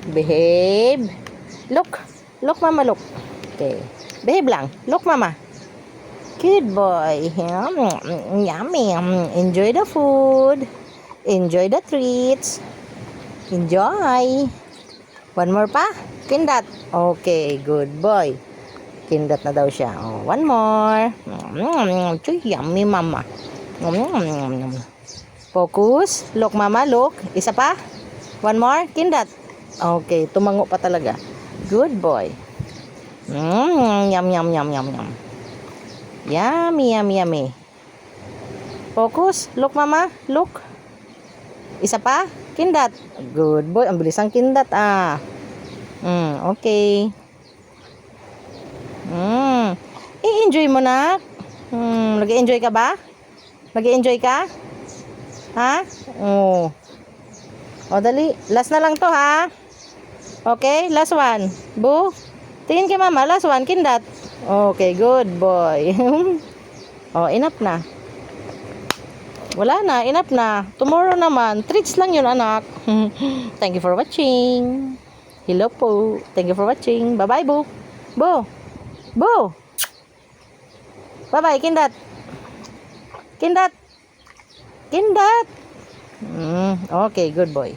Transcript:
Behave. Look. Look, mama, look. Okay. Behave lang. Look, mama. Good boy. Yummy. Enjoy the food. Enjoy the treats. Enjoy. One more pa? Kindat. Okay, good boy. Kindat na daw siya. Oh, one more. Yummy, mama. Focus. Look, mama, look. Isa pa? One more. Kindat. Okay, tumango pa talaga. Good boy. Yum, yum, yum, yum, yum. Yummy, yummy, yummy. Focus. Look, mama. Look. Isa pa? Kindat. Good boy. Ang bilis ang kindat, ah. Okay. I-enjoy mo na. Nag-enjoy ka ba? Nag-enjoy ka? Ha? Oh. O, dali. Last na lang to, ha? Okay, last one. Bu. Tingin kay mama. Last one, kindat. Okay, good boy. Oh, enough na. Wala na, enough na. Tomorrow naman, treats lang yun, anak. Thank you for watching. Hello po. Thank you for watching. Bye-bye, Bu. Bu. Bu. Bye-bye, kindat. Kindat. Kindat. Okay, good boy.